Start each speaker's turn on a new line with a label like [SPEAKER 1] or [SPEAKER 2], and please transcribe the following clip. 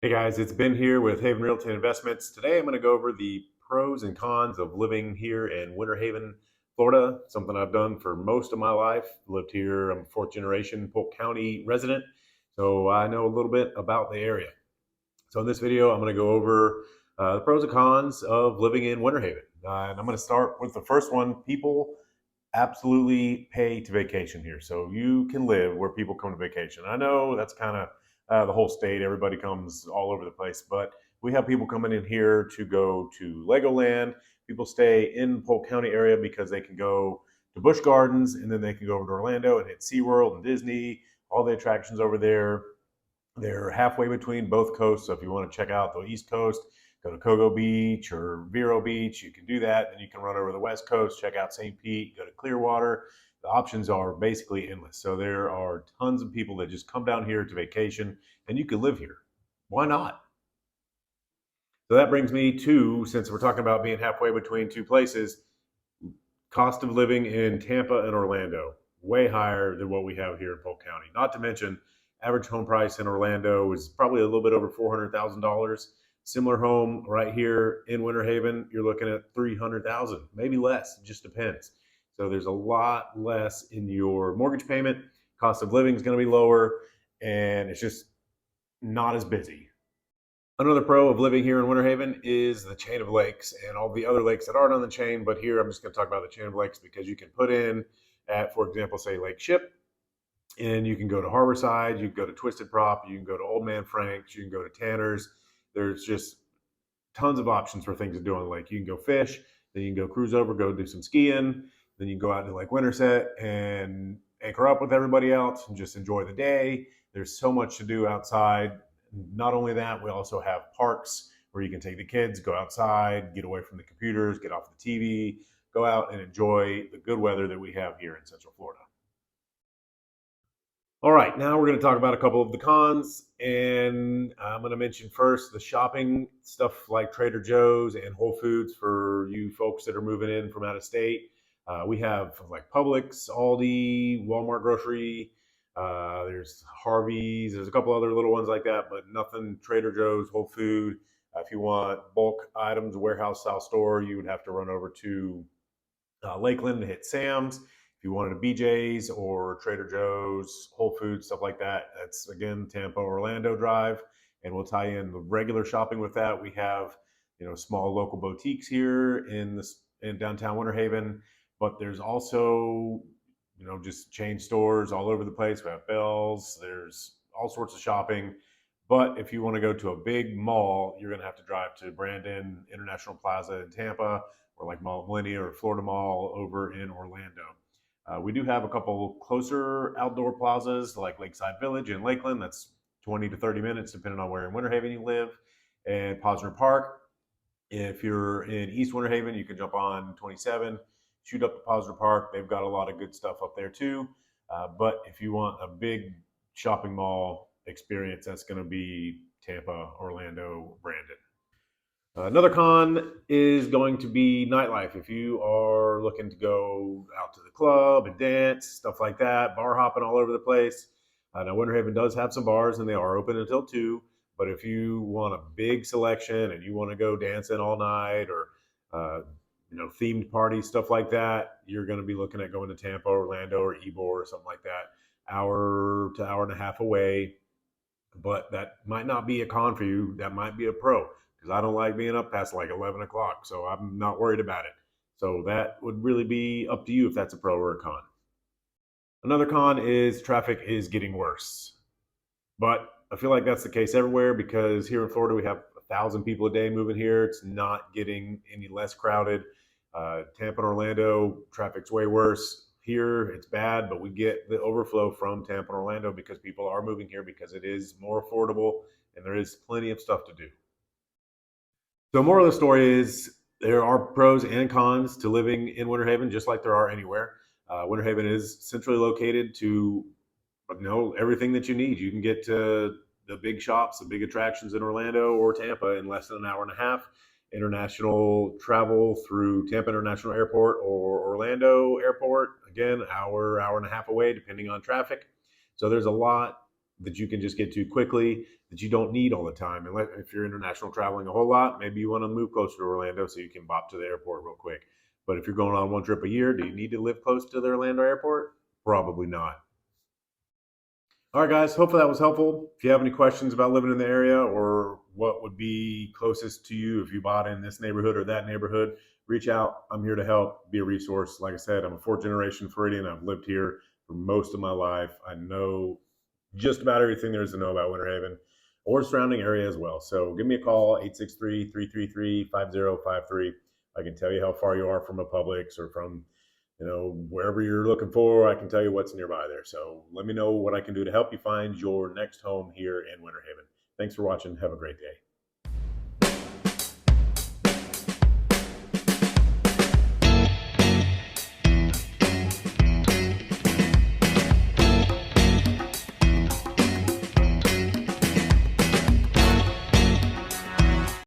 [SPEAKER 1] Hey guys, it's Ben here with Haven Realty Investments. Today I'm going to go over the pros and cons of living here in Winter Haven, Florida, something I've done for most of my life. Lived here, I'm a fourth generation Polk County resident, so I know a little bit about the area. So in this video, I'm going to go over the pros and cons of living in Winter Haven. And I'm going to start with the first one. People absolutely pay to vacation here. So you can live where people come to vacation. I know that's kind of the whole state. Everybody comes all over the place, but we have people coming in here to go to Legoland. People stay in Polk County area because they can go to Busch Gardens and then they can go over to Orlando and hit SeaWorld and Disney, all the attractions over there. They're halfway between both coasts. So if you want to check out the East Coast, go to Cocoa Beach or Vero Beach, you can do that. Then you can run over the West Coast, check out St. Pete, go to Clearwater. The options are basically endless. So there are tons of people that just come down here to vacation and you can live here. Why not? So that brings me to, since we're talking about being halfway between two places, cost of living in Tampa and Orlando, way higher than what we have here in Polk County. Not to mention, average home price in Orlando is probably a little bit over $400,000. Similar home right here in Winter Haven, you're looking at $300,000, maybe less, it just depends. So there's a lot less in your mortgage payment. Cost of living is going to be lower, and it's just not as busy. Another pro of living here in Winter Haven is the chain of lakes and all the other lakes that aren't on the chain. But here I'm just going to talk about the chain of lakes because you can put in at, for example, say Lake Ship, and you can go to Harborside, you can go to Twisted Prop, you can go to Old Man Frank's, you can go to Tanner's. There's just tons of options for things to do on the lake. You can go fish, then you can go cruise over, go do some skiing, then you can go out to Lake Winterset and anchor up with everybody else and just enjoy the day. There's so much to do outside. Not only that, we also have parks where you can take the kids, go outside, get away from the computers, get off the TV, go out and enjoy the good weather that we have here in Central Florida. All right, now we're going to talk about a couple of the cons, and I'm going to mention first the shopping stuff like Trader Joe's and Whole Foods for you folks that are moving in from out of state. We have like Publix, Aldi, Walmart grocery. There's Harvey's. There's a couple other little ones like that, but nothing Trader Joe's, Whole Food. If you want bulk items, warehouse style store, you would have to run over to Lakeland to hit Sam's. If you wanted a BJ's or Trader Joe's, Whole Foods, stuff like that, that's again Tampa Orlando Drive, and we'll tie in the regular shopping with that. We have small local boutiques here in downtown Winter Haven, but there's also just chain stores all over the place. We have Bells. There's all sorts of shopping. But if you want to go to a big mall, you're going to have to drive to Brandon International Plaza in Tampa, or like Mall of Millennia or Florida Mall over in Orlando. We do have a couple closer outdoor plazas like Lakeside Village in Lakeland. That's 20 to 30 minutes, depending on where in Winter Haven you live, and Posner Park. If you're in East Winter Haven, you can jump on 27, shoot up to Posner Park. They've got a lot of good stuff up there too. But if you want a big shopping mall experience, that's going to be Tampa, Orlando, Brandon. Another con is going to be nightlife. If you are looking to go out to the club and dance, stuff like that, bar hopping all over the place. Now, Winter Haven does have some bars and they are open until 2. But if you want a big selection and you want to go dancing all night or themed parties, stuff like that, you're going to be looking at going to Tampa, Orlando, or Ybor or something like that, hour to hour and a half away. But that might not be a con for you. That might be a pro. I don't like being up past like 11 o'clock, so I'm not worried about it. So that would really be up to you if that's a pro or a con. Another con is traffic is getting worse. But I feel like that's the case everywhere because here in Florida, we have 1,000 people a day moving here. It's not getting any less crowded. Tampa and Orlando, traffic's way worse. Here, it's bad, but we get the overflow from Tampa and Orlando because people are moving here because it is more affordable and there is plenty of stuff to do. So moral of the story is there are pros and cons to living in Winter Haven, just like there are anywhere. Winter Haven is centrally located to everything that you need. You can get to the big shops, the big attractions in Orlando or Tampa in less than an hour and a half. International travel through Tampa International Airport or Orlando Airport, again, hour and a half away, depending on traffic. So there's a lot that you can just get to quickly, that you don't need all the time. And if you're international traveling a whole lot, maybe you want to move closer to Orlando so you can bop to the airport real quick. But if you're going on one trip a year, do you need to live close to the Orlando airport? Probably not. All right, guys, hopefully that was helpful. If you have any questions about living in the area or what would be closest to you if you bought in this neighborhood or that neighborhood, reach out. I'm here to help, be a resource. Like I said, I'm a fourth generation Floridian. I've lived here for most of my life. I know just about everything there is to know about Winter Haven or surrounding area as well. So give me a call, 863-333-5053. I can tell you how far you are from a Publix or from wherever you're looking for. I can tell you what's nearby there. So let me know what I can do to help you find your next home here in Winter Haven. Thanks for watching. Have a great day.